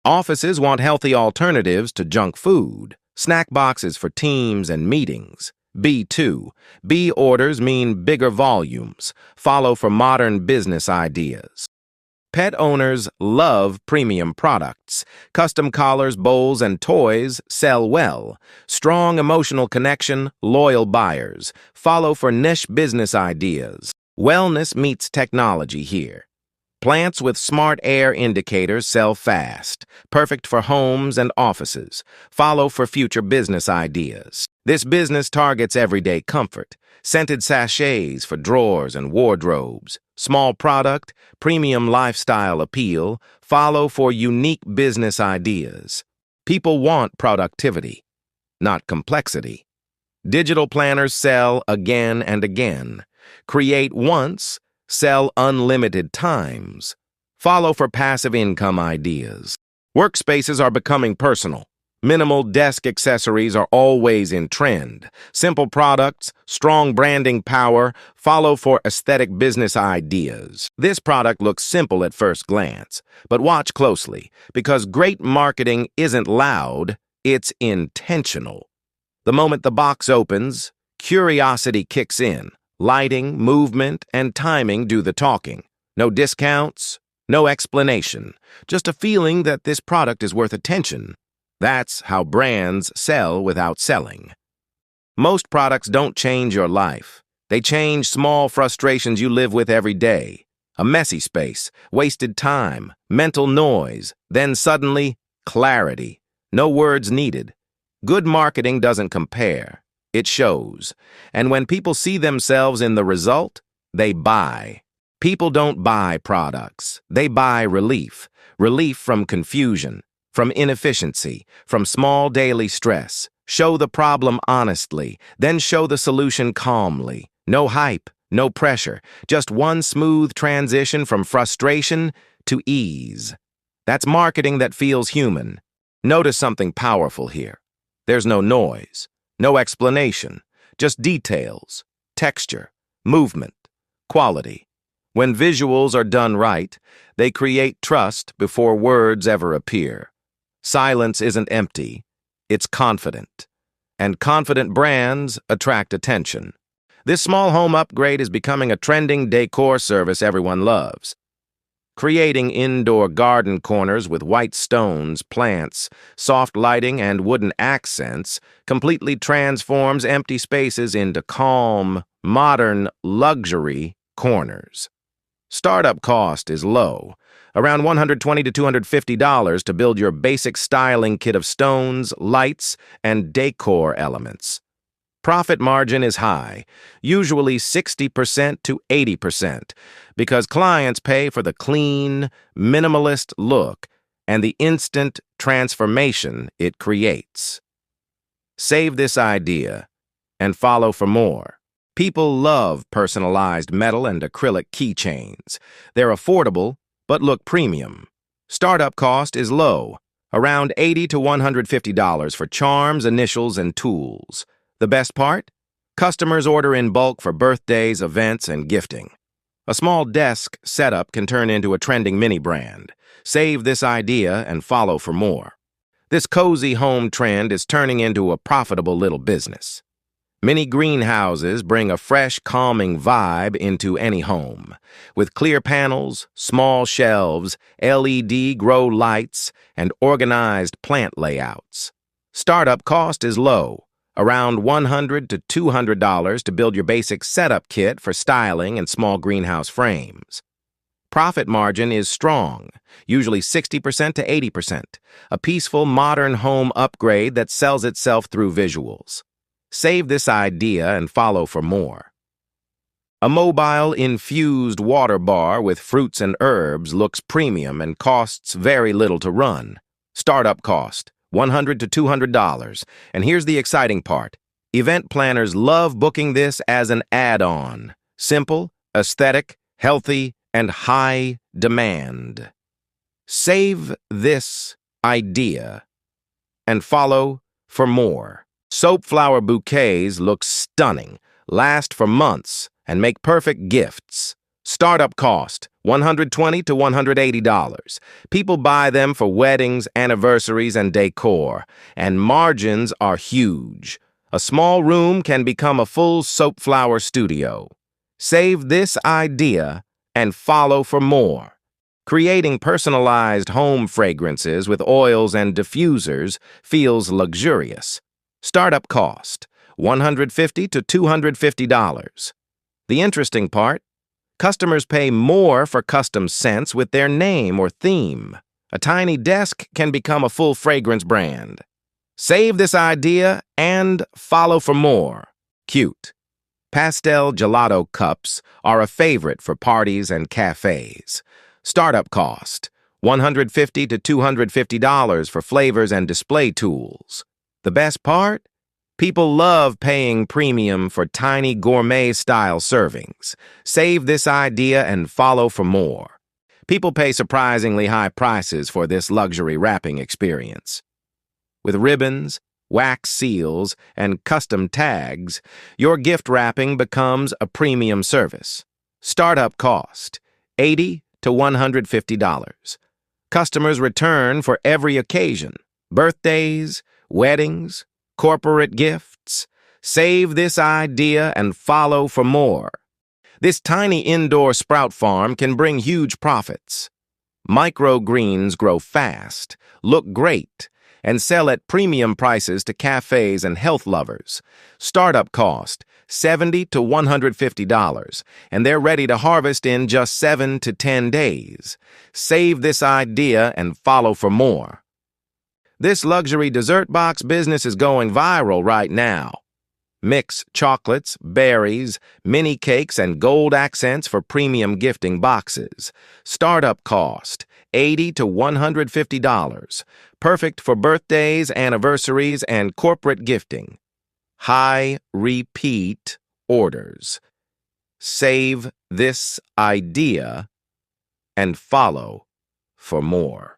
Offices want healthy alternatives to junk food, snack boxes for teams and meetings. B2. B orders mean bigger volumes, follow for modern business ideas. Pet owners love premium products. Custom collars, bowls, and toys sell well. Strong emotional connection, loyal buyers. Follow for niche business ideas. Wellness meets technology here. Plants with smart air indicators sell fast, perfect for homes and offices. Follow for future business ideas. This business targets everyday comfort. Scented sachets for drawers and wardrobes. Small product, premium lifestyle appeal. Follow for unique business ideas. People want productivity, not complexity. Digital planners sell again and again. Create once, sell unlimited times. Follow for passive income ideas. Workspaces are becoming personal. Minimal desk accessories are always in trend. Simple products, strong branding power, follow for aesthetic business ideas. This product looks simple at first glance, but watch closely, because great marketing isn't loud, it's intentional. The moment the box opens, curiosity kicks in. Lighting, movement, and timing do the talking. No discounts, no explanation, just a feeling that this product is worth attention. That's how brands sell without selling. Most products don't change your life. They change small frustrations you live with every day. A messy space, wasted time, mental noise, then suddenly, clarity. No words needed. Good marketing doesn't compare. It shows. And when people see themselves in the result, they buy. People don't buy products. They buy relief. Relief from confusion, from inefficiency, from small daily stress. Show the problem honestly, then show the solution calmly. No hype, no pressure, just one smooth transition from frustration to ease. That's marketing that feels human. Notice something powerful here. There's no noise. No explanation, just details, texture, movement, quality. When visuals are done right, they create trust before words ever appear. Silence isn't empty, it's confident. And confident brands attract attention. This small home upgrade is becoming a trending decor service everyone loves. Creating indoor garden corners with white stones, plants, soft lighting, and wooden accents completely transforms empty spaces into calm, modern luxury corners. Startup cost is low, around $120 to $250 to build your basic styling kit of stones, lights, and decor elements. Profit margin is high, usually 60% to 80%, because clients pay for the clean, minimalist look and the instant transformation it creates. Save this idea and follow for more. People love personalized metal and acrylic keychains. They're affordable, but look premium. Startup cost is low, around $80 to $150 for charms, initials, and tools. The best part? Customers order in bulk for birthdays, events, and gifting. A small desk setup can turn into a trending mini brand. Save this idea and follow for more. This cozy home trend is turning into a profitable little business. Mini greenhouses bring a fresh, calming vibe into any home. With clear panels, small shelves, LED grow lights, and organized plant layouts. Startup cost is low, around $100 to $200 to build your basic setup kit for styling and small greenhouse frames. Profit margin is strong, usually 60% to 80%, a peaceful, modern home upgrade that sells itself through visuals. Save this idea and follow for more. A mobile infused water bar with fruits and herbs looks premium and costs very little to run. Startup cost, $100 to $200. And here's the exciting part. Event planners love booking this as an add-on. Simple, aesthetic, healthy, and high demand. Save this idea and follow for more. Soap flower bouquets look stunning, last for months, and make perfect gifts. Startup cost, $120 to $180. People buy them for weddings, anniversaries, and decor, and margins are huge. A small room can become a full soap flower studio. Save this idea and follow for more. Creating personalized home fragrances with oils and diffusers feels luxurious. Startup cost, $150 to $250. The interesting part, customers pay more for custom scents with their name or theme. A tiny desk can become a full fragrance brand. Save this idea and follow for more. Cute. Pastel gelato cups are a favorite for parties and cafes. Startup cost, $150 to $250 for flavors and display tools. The best part? People love paying premium for tiny gourmet-style servings. Save this idea and follow for more. People pay surprisingly high prices for this luxury wrapping experience. With ribbons, wax seals, and custom tags, your gift wrapping becomes a premium service. Startup cost, $80 to $150. Customers return for every occasion. Birthdays, weddings, corporate gifts. Save this idea and follow for more. This tiny indoor sprout farm can bring huge profits. Microgreens grow fast, look great, and sell at premium prices to cafes and health lovers. Startup cost, $70 to $150, and they're ready to harvest in just 7 to 10 days. Save this idea and follow for more. This luxury dessert box business is going viral right now. Mix chocolates, berries, mini cakes, and gold accents for premium gifting boxes. Startup cost, $80 to $150. Perfect for birthdays, anniversaries, and corporate gifting. High repeat orders. Save this idea and follow for more.